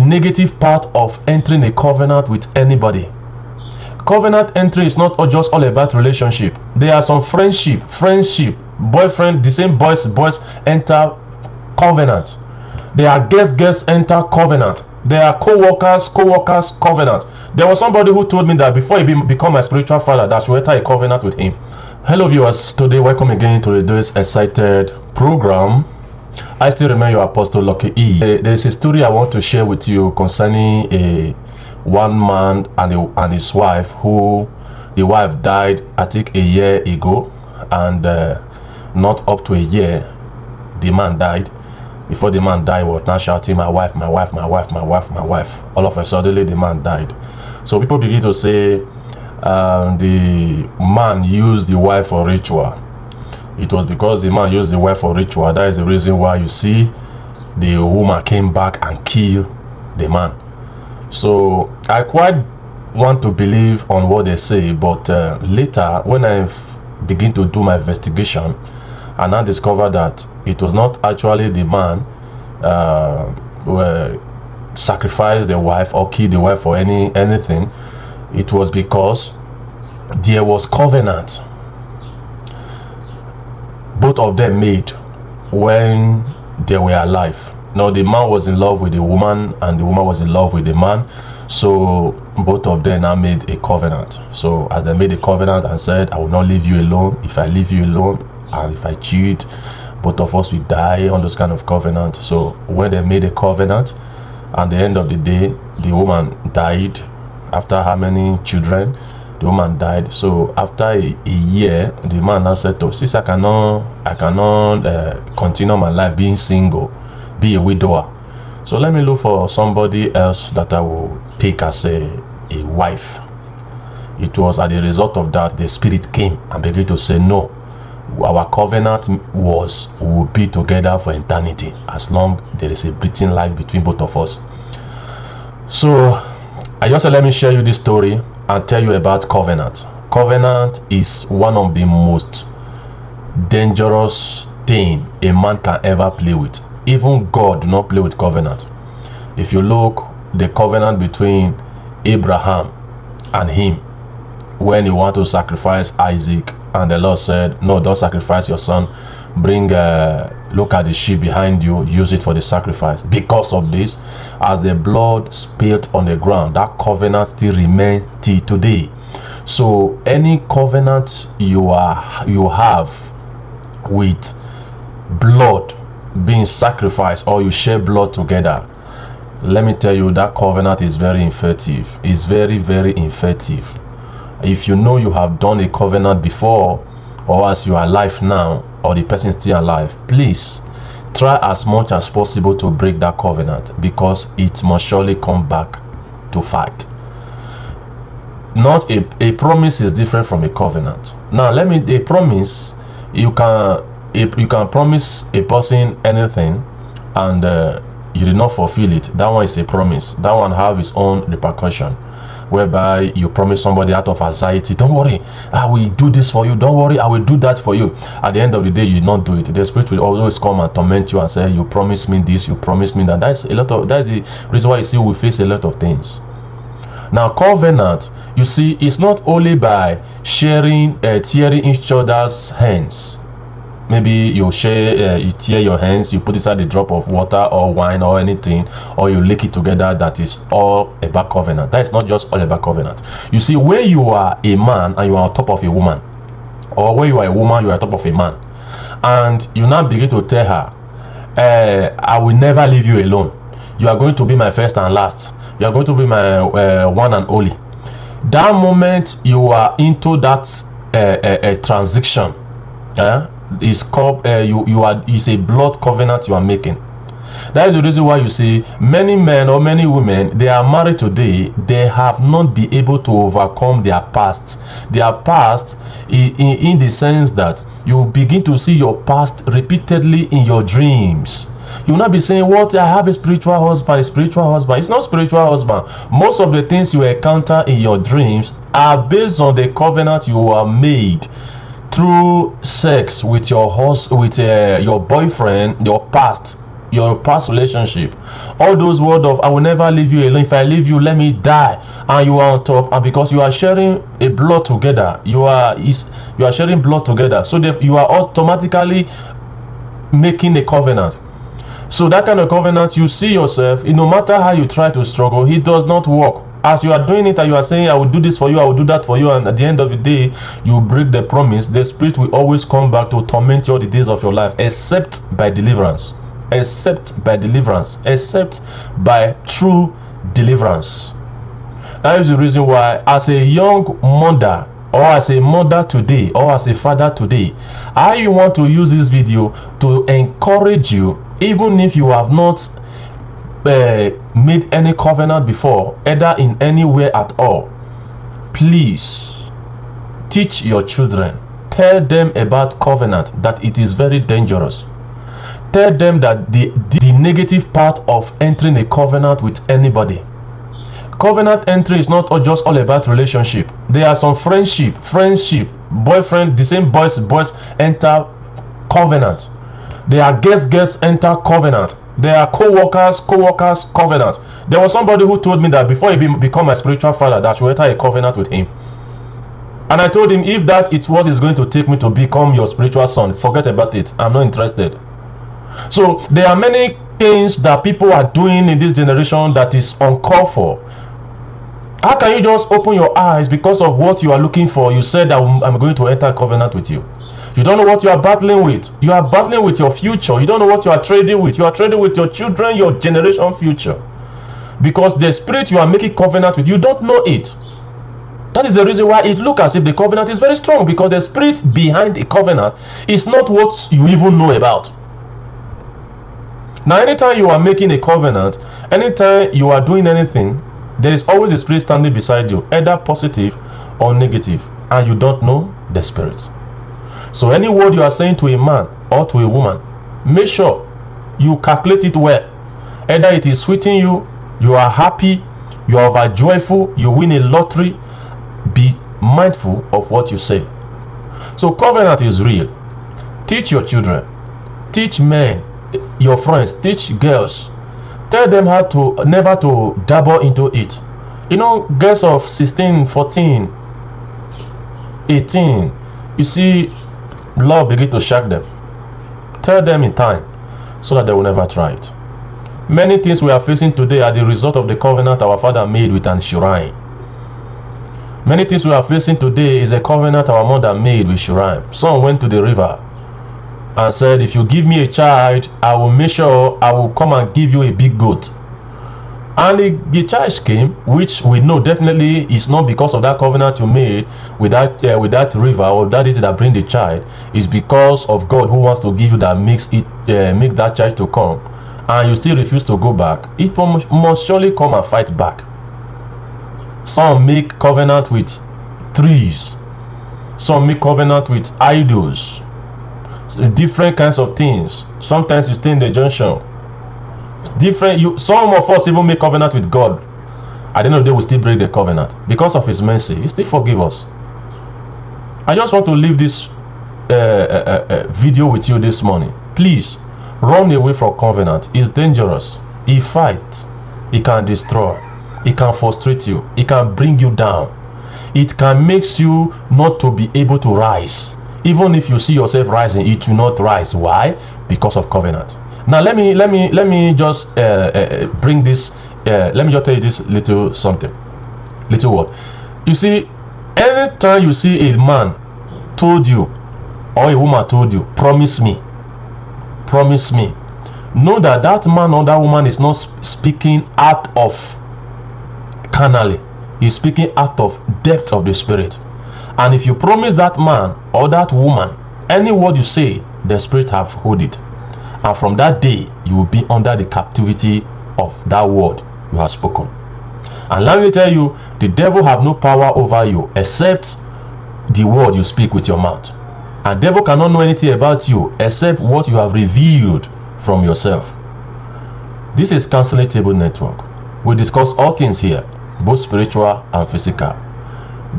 negative part of entering a covenant with anybody. Covenant entry is not just all about relationship. There are some friendship, boyfriend, the same boys enter covenant. There are guests enter covenant. There are co-workers covenant. There was somebody who told me that before he become my spiritual father, that I should enter a covenant with him. Hello viewers, today welcome again to today's excited program. I still remember your Apostle Lucky E. There is a story I want to share with you concerning a one man and his wife, who the wife died I think a year ago, and not up to a year the man died. Before the man died, was now shouting, my wife. All of a sudden the man died. So people begin to say the man used the wife for ritual. It was because the man used the wife for ritual. That is the reason why you see the woman came back and killed the man. So I quite want to believe on what they say, but later when I begin to do my investigation, and I discovered that it was not actually the man who sacrificed the wife or killed the wife for anything. It was because there was covenant both of them made when they were alive. Now the man was in love with the woman and the woman was in love with the man, so both of them now made a covenant. So as they made a covenant and said, I will not leave you alone. If I leave you alone and if I cheat, both of us will die, on those kind of covenant. So when they made a covenant, at the end of the day, the woman died. After how many children? The woman died. So after a year, the man now said, "Oh, since I cannot continue my life being single, be a widower, so let me look for somebody else that I will take as a wife." It was at the result of that the spirit came and began to say, no, our covenant was we will be together for eternity as long there is a breathing life between both of us. So I just said, let me share you this story and tell you about covenant. Covenant is one of the most dangerous thing a man can ever play with. Even God do not play with covenant. If you look the covenant between Abraham and him, when he wanted to sacrifice Isaac, and the Lord said, no, don't sacrifice your son, bring look at the sheep behind you, use it for the sacrifice. Because of this, as the blood spilled on the ground, that covenant still remains till today. So any covenant you have with blood being sacrificed, or you share blood together, let me tell you, that covenant is very effective. It's very, very effective. If you know you have done a covenant before, or as you are alive now, or the person is still alive, please try as much as possible to break that covenant, because it must surely come back to fight. Not a promise is different from a covenant. Now a promise, you can promise a person anything and you did not fulfill it. That one is a promise. That one have its own repercussion, whereby you promise somebody out of anxiety, don't worry, I will do this for you, don't worry, I will do that for you. At the end of the day, you did not do it. The spirit will always come and torment you and say, you promised me this, you promised me that. That's the reason why you see we face a lot of things. Now covenant, you see, it's not only by sharing, tearing each other's hands. Maybe you share, you tear your hands, you put inside a drop of water or wine or anything, or you lick it together. That is all about covenant. That is not just all about covenant. You see, when you are a man and you are on top of a woman, or when you are a woman, you are on top of a man, and you now begin to tell her, I will never leave you alone. You are going to be my first and last. You are going to be my one and only. That moment you are into that transaction, is called is a blood covenant you are making. That is the reason why you see many men or many women, they are married today, they have not been able to overcome their past. Their past in the sense that you begin to see your past repeatedly in your dreams. You will not be saying, what, I have a spiritual husband. It's not spiritual husband. Most of the things you encounter in your dreams are based on the covenant you are made through sex with your boyfriend, your past. your past relationship, all those words of I will never leave you alone, if I leave you let me die, and you are on top, and because you are sharing a blood together, you are sharing blood together, so that you are automatically making a covenant. So that kind of covenant, you see yourself, no matter how you try to struggle, it does not work. As you are doing it and you are saying I will do this for you, I will do that for you, and at the end of the day you break the promise, the spirit will always come back to torment you all the days of your life, except by deliverance, except by deliverance, except by true deliverance. That is the reason why, as a young mother, or as a mother today, or as a father today, I want to use this video to encourage you, even if you have not made any covenant before, either in any way at all. Please teach your children, tell them about covenant, that it is very dangerous. Tell them that the negative part of entering a covenant with anybody. Covenant entry is not just all about relationship. There are some friendship, boyfriend, the same boys enter covenant. There are guests enter covenant. There are co-workers covenant. There was somebody who told me that before he become my spiritual father, that I should enter a covenant with him. And I told him, if that it was is going to take me to become your spiritual son, forget about it. I'm not interested. So there are many things that people are doing in this generation that is uncalled for. How can you just open your eyes because of what you are looking for? You said that I'm going to enter a covenant with you. You don't know what you are battling with. You are battling with your future. You don't know what you are trading with. You are trading with your children, your generation future. Because the spirit you are making covenant with, you don't know it. That is the reason why it looks as if the covenant is very strong, because the spirit behind the covenant is not what you even know about. Now, anytime you are making a covenant, anytime you are doing anything, there is always a spirit standing beside you, either positive or negative, and you don't know the spirit. So any word you are saying to a man or to a woman, make sure you calculate it well. Either it is sweetening you, you are happy, you are joyful, you win a lottery. Be mindful of what you say. So covenant is real. Teach your children, teach men, your friends, teach girls. Tell them how to never to dabble into it. You know, girls of 16, 14, 18, you see love begin to shock them. Tell them in time so that they will never try it. Many things we are facing today are the result of the covenant our father made with an shrine. Many things we are facing today is a covenant our mother made with shrine. Some went to the river and said, if you give me a child, I will make sure I will come and give you a big goat. And the child came, which we know definitely is not because of that covenant you made with that river or that is that bring the child. It's because of God who wants to give you that makes that child to come, and you still refuse to go back. It must surely come and fight back. Some make covenant with trees. Some make covenant with idols. Different kinds of things. Sometimes you stay in the junction. Some of us even make covenant with God. At the end of the day, we still break the covenant. Because of his mercy, he still forgive us. I just want to leave this video with you this morning. Please run away from covenant. It's dangerous. It fights. It can destroy. It can frustrate you. It can bring you down. It can make you not to be able to rise. Even if you see yourself rising, it will not rise. Why? Because of covenant. Now let me just bring this. Let me just tell you this little word. You see, anytime you see a man told you or a woman told you, promise me, know that that man or that woman is not speaking out of carnally. He's speaking out of depth of the spirit. And if you promise that man or that woman any word you say, the spirit have hold it. And from that day, you will be under the captivity of that word you have spoken. And let me tell you, the devil have no power over you except the word you speak with your mouth. And devil cannot know anything about you except what you have revealed from yourself. This is Counseling Table Network. We discuss all things here, both spiritual and physical.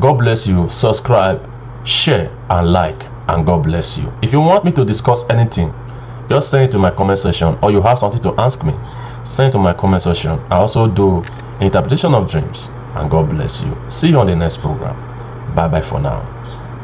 God bless you. Subscribe, share, and like. And God bless you. If you want me to discuss anything, just send it to my comment section, or you have something to ask me, send it to my comment section. I also do interpretation of dreams, and God bless you. See you on the next program. Bye bye for now.